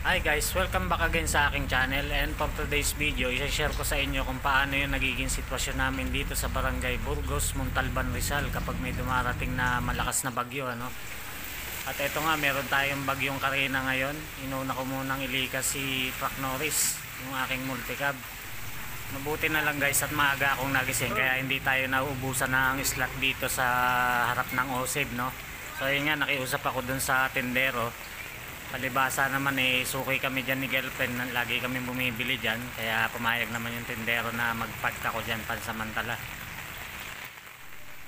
Hi guys, welcome back again sa aking channel, and for today's video, i-share ko sa inyo kung paano yung nagiging sitwasyon namin dito sa Barangay Burgos, Montalban, Rizal kapag may dumarating na malakas na bagyo, ano. At ito nga, meron tayong bagyong Karina ngayon. Inuna ko munang ilikas si Truck Norris, yung aking multicab. Mabuti na lang guys at maaga akong nagising, kaya hindi tayo nauubusan ng slot dito sa harap ng OSEB, no. So yun nga, nakiusap ako dun sa tindero. Palibasa naman suki kami dyan ni girlfriend, lagi kami bumibili dyan, kaya pumayag naman yung tindero na magpad ako dyan pansamantala.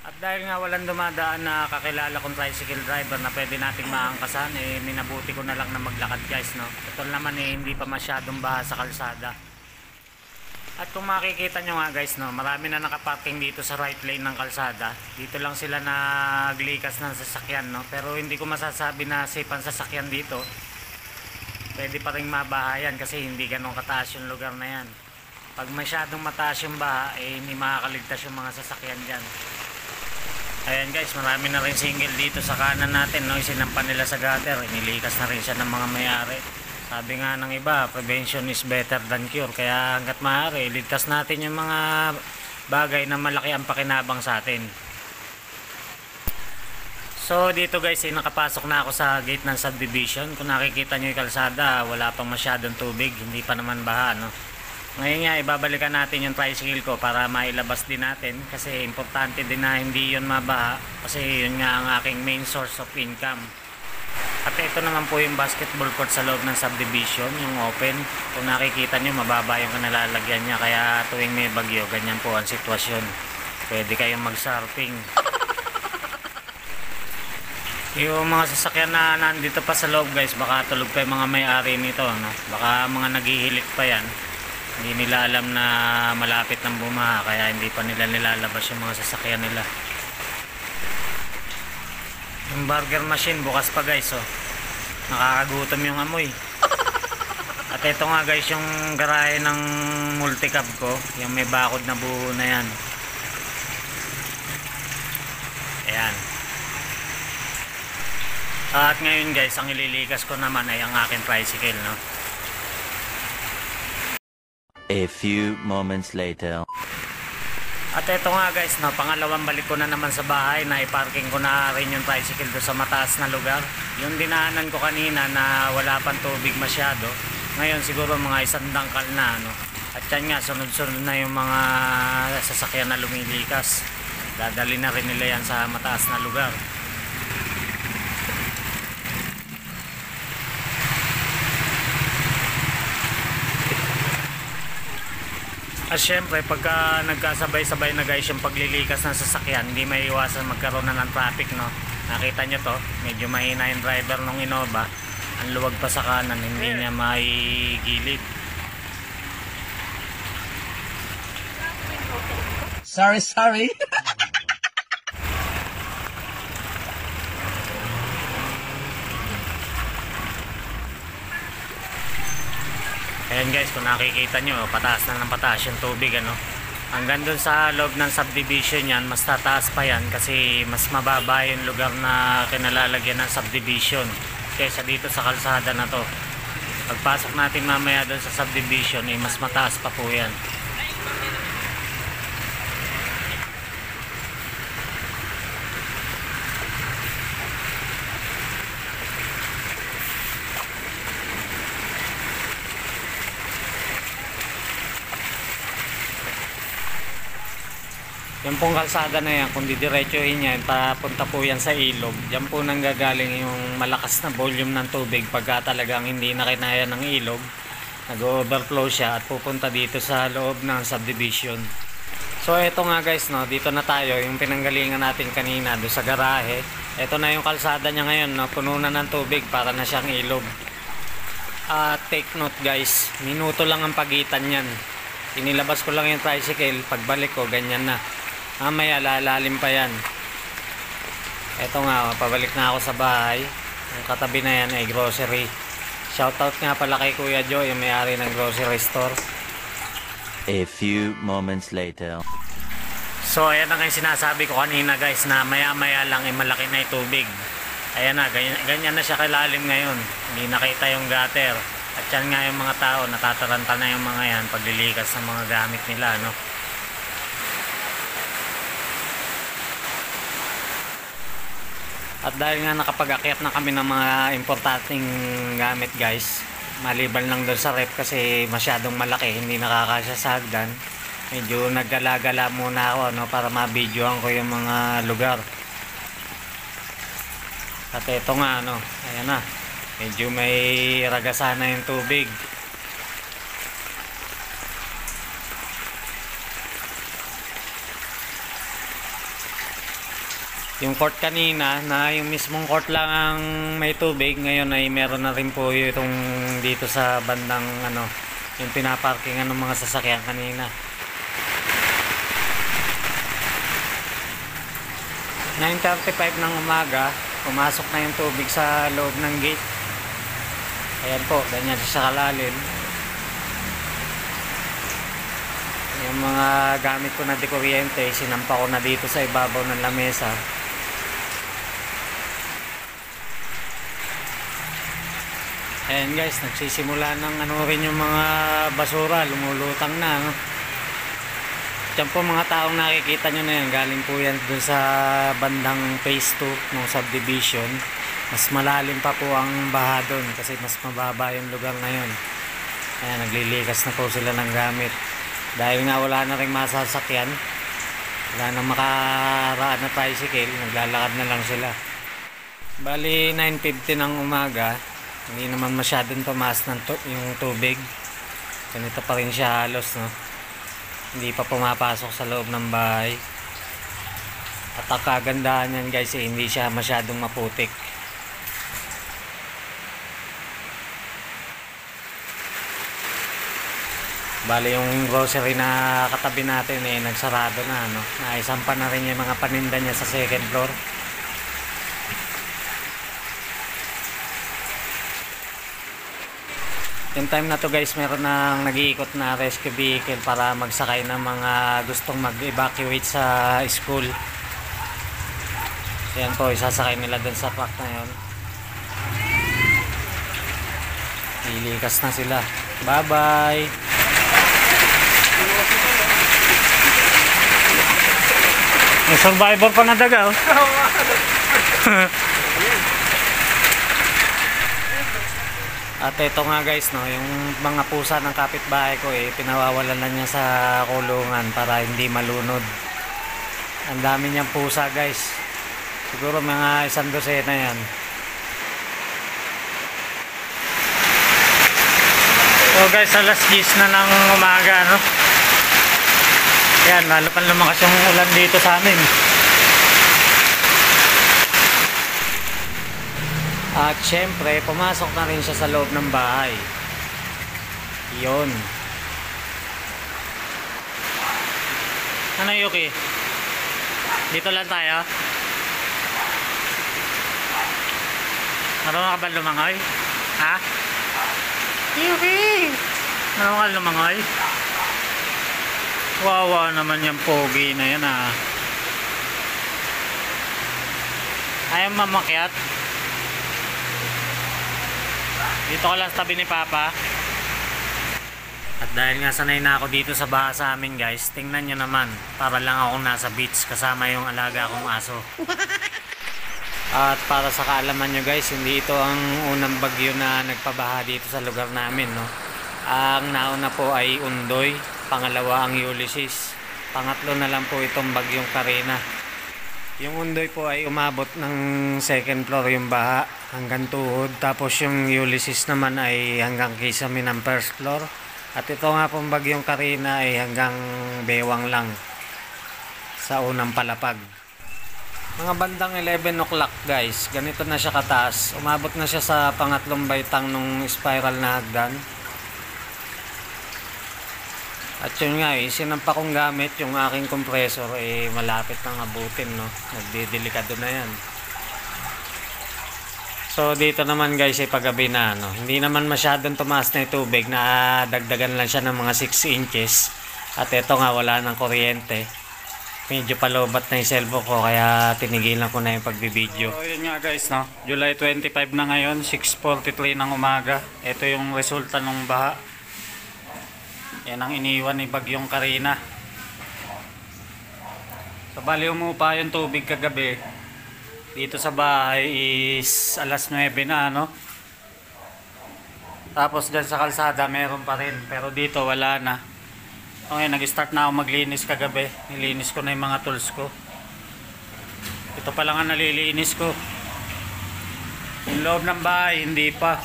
At dahil nga walang dumadaan na kakilala kong tricycle driver na pwede nating maangkasan, minabuti ko na lang na maglakad guys, no. Ito naman hindi pa masyadong baha sa kalsada. At kung makikita nyo nga guys, no, marami na nakaparking dito sa right lane ng kalsada. Dito lang sila naglikas ng sasakyan, no. Pero hindi ko masasabi na safe ang sasakyan dito. Pwede pa rin mabahayan kasi hindi ganun kataas yung lugar na yan. Pag masyadong mataas yung baha, hindi makakaligtas yung mga sasakyan dyan. Ayan guys, marami na rin single dito sa kanan natin, no. Isinampan nila sa gutter, inilikas na rin siya ng mga may-ari. Sabi nga ng iba, prevention is better than cure. Kaya hanggat maaari, ligtas natin yung mga bagay na malaki ang pakinabang sa atin. So dito guys, nakapasok na ako sa gate ng subdivision. Kung nakikita nyo yung kalsada, wala pang masyadong tubig, hindi pa naman baha, no? Ngayon nga, ibabalikan natin yung tricycle ko para mailabas din natin. Kasi importante din na hindi yun mabaha. Kasi yun nga ang aking main source of income. At ito naman po yung basketball court sa loob ng subdivision, yung open. Kung nakikita nyo, mababa yung kanalalagyan niya. Kaya tuwing may bagyo, ganyan po ang sitwasyon. Pwede kayong mag-surfing. Yung mga sasakyan na nandito pa sa loob guys, baka tulog pa yung mga may-ari nito, no? Baka mga naghihilik pa yan. Hindi nila alam na malapit ng bumaha, kaya hindi pa nila nilalabas yung mga sasakyan nila. Yung burger machine bukas pa guys, oh. Nakakagutom yung amoy. At ito nga guys yung garahe ng multicab ko, yung may bakod na buo na yan. Ayan. At ngayon guys, ang ililikas ko naman ay ang aking tricycle, no. A few moments later. At ito nga guys, no, pangalawang balik ko na naman sa bahay, na iparking ko na rin yung tricycle do sa mataas na lugar. Yung dinaanan ko kanina na wala pang tubig masyado, ngayon siguro mga isang dangkal na, no. At yan nga, sunod-sunod na yung mga sasakyan na lumilikas. Dadali na rin nila yan sa mataas na lugar. At syempre, pagka nagkasabay-sabay na guys yung paglilikas ng sasakyan, hindi may iwasan magkaroon na ng traffic, no. Nakita nyo to, medyo mahina yung driver ng Innova. Ang luwag pa sa kanan, hindi niya maigilid. Sorry. Ayan guys, kung nakikita nyo, pataas na ng pataas yung tubig, ano. Hanggang dun sa loob ng subdivision yan, mas tataas pa yan kasi mas mababa yung lugar na kinalalagyan ng subdivision kaysa dito sa kalsada na to. Pagpasok natin mamaya dun sa subdivision, mas mataas pa po yan. Yan pong kalsada na yan, kung didiretsuhin yan, papunta po yan sa ilog. Diyan po nanggagaling yung malakas na volume ng tubig pagka talagang hindi na kinaya ng ilog. Nag-overflow siya at pupunta dito sa loob ng subdivision. So eto nga guys, no, dito na tayo, yung pinanggalingan natin kanina doon sa garahe. Eto na yung kalsada niya ngayon, no, puno na ng tubig, para na siyang ilog. Take note guys, minuto lang ang pagitan yan. Inilabas ko lang yung tricycle, pagbalik ko ganyan na. Mamaya lalalim pa yan. Eto nga, pabalik na ako sa bahay. Ang katabi na yan ay grocery. Shoutout nga pala kay Kuya Joe, yung may-ari ng grocery store. A few moments later. So ayan na nga yung sinasabi ko kanina guys, na maya maya lang malaki na yung tubig. Ayan na, ganyan na siya kalalim ngayon. Hindi nakita yung gutter. At yan nga yung mga tao, natataranta na yung mga yan paglilikas ng mga gamit nila, no? At dahil nga nakapag-akyat na kami ng mga importanteng gamit guys, maliban lang doon sa rep kasi masyadong malaki, hindi nakakasya sa hagdan, medyo naggala-gala muna ako, no, para ma-videoan ko yung mga lugar. At ito nga, no, ayan na, medyo may ragasan na yung tubig. Yung court kanina, na yung mismong court lang ang may tubig, ngayon ay meron na rin po itong dito sa bandang ano, yung pinaparkingan ng mga sasakyan kanina. 9:35 ng umaga, pumasok na yung tubig sa loob ng gate. Ayan po, ganyan siya kalalim. Yung mga gamit ko na di kuryente, sinampa ko na dito sa ibabaw ng lamesa. Ayan guys, nagsisimula ng ano rin yung mga basura, lumulutang na, no? Diyan po mga taong nakikita nyo na yan, galing po yan dun sa bandang phase 2 ng subdivision. Mas malalim pa po ang baha dun kasi mas mababa yung lugar ngayon. Ayan, naglilikas na po sila ng gamit. Dahil nga wala na rin masasakyan, wala na makaraan na tricycle, naglalakad na lang sila. Bali 9:50 ng umaga, hindi naman masyadong tumaas ng yung tubig. Ganito pa rin siya halos, no? Hindi pa pumapasok sa loob ng bahay. At ang kagandahan yan guys, hindi siya masyadong maputik. Bali yung grocery na katabi natin nagsarado na, no? Naisampa na rin yung mga paninda niya sa second floor. Yung time na to guys, meron nang nag-iikot na rescue vehicle para magsakay ng mga gustong mag-evacuate sa school. So yan po, isasakay nila dun sa truck na yun. Ilikas na sila. Bye bye. May survivor pa na daga, oh. At ito nga guys, no, yung mga pusa ng kapitbahay ko pinawawalan na niya sa kulungan para hindi malunod. Ang dami niyang pusa guys. Siguro mga 100 yan. So guys, alas 10 na ng umaga, no? Yan, lalo pang lumakas yung ulan dito sa amin. At syempre, pumasok na rin siya sa loob ng bahay. Yun. Ano Yuki? Dito lang tayo? Marunong ka ba lumangoy? Ha? Yuki! Marunong ka lumangoy? Wawa naman yung pogi na yan, ha? Ayaw mamakyat? Dito ko lang sa tabi ni Papa. At dahil nga sanay na ako dito sa baha sa amin guys, tingnan nyo naman, para lang akong nasa beach kasama yung alaga kong aso. At para sa kaalaman nyo guys, hindi ito ang unang bagyo na nagpabaha dito sa lugar namin, no? Ang nauna po ay Undoy, pangalawa ang Ulysses, pangatlo na lang po itong bagyong Karina. Yung Undoy po ay umabot ng second floor yung baha hanggang tuhod, tapos yung Ulysses naman ay hanggang kisame ng first floor. At ito nga pong bagyong Karina ay hanggang bewang lang sa unang palapag. Mga bandang 11 o'clock guys, ganito na siya kataas. Umabot na siya sa pangatlong baitang nung spiral na hagdan. At yun nga sinampa kong gamit yung aking compressor malapit nang abutin, no? Nagdidelikado na yan. So dito naman guys paggabi na, no? Hindi naman masyadong tumaas na yung tubig, na dagdagan lang siya ng mga 6 inches. At ito nga wala ng kuryente. Medyo palobat na yung cellphone ko kaya tinigilan ko na yung pagbibideo. So yun nga guys, no? July 25 na ngayon, 6:43 ng umaga. Ito yung resulta ng baha. Yan ang iniwan ni Bagyong Karina. So bali umupa yung tubig kagabi. Dito sa bahay is alas 9 na, no? Tapos dyan sa kalsada meron pa rin, pero dito wala na. Okay, nag-start na ako maglinis kagabi. Nilinis ko na yung mga tools ko. Ito pa lang ang nalilinis ko. Yung loob ng bahay, hindi pa.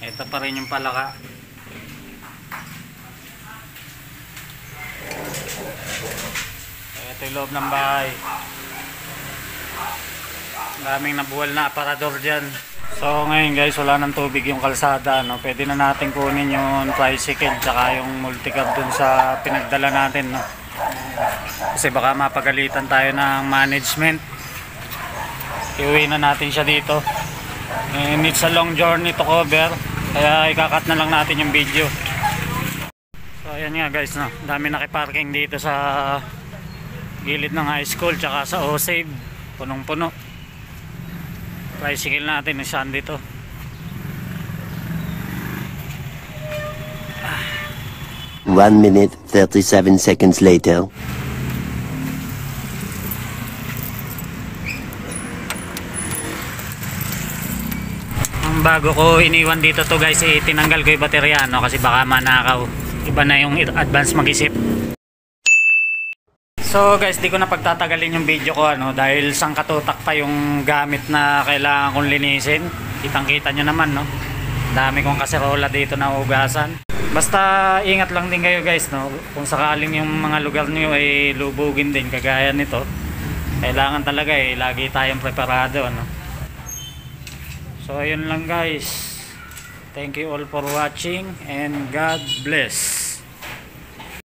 Ito pa rin yung palaka. Ito yung loob ng bahay. Daming nabuwal na aparador dyan. So ngayon guys, wala ng tubig yung kalsada, no? Pwede na natin kunin yung tricycle tsaka yung multicab dun sa pinagdala natin, no? Kasi baka mapagalitan tayo ng management. Iuwi na natin siya dito. And it's a long journey to cover, kaya ikakat na lang natin yung video. So ayan nga guys, no? Dami nakiparking dito sa gilid ng high school tsaka sa O-Save. Punong-puno. Tricycle natin, saan dito? One minute, 37 seconds later. Ang bago ko iniwan dito to guys, tinanggal ko yung baterya, no? Kasi baka manakaw. Iba na yung advance mag-isip. So guys, di ko na pagtatagalin yung video ko, ano, dahil sangkatutak pa yung gamit na kailangan kong linisin. Kitang-kita nyo naman, no? Dami kong kaserola dito na ugasan. Basta ingat lang din kayo guys, no? Kung sakaling yung mga lugar nyo ay lubugin din kagaya nito, kailangan talaga lagi tayong preparado, ano? So ayun lang guys. Thank you all for watching and God bless.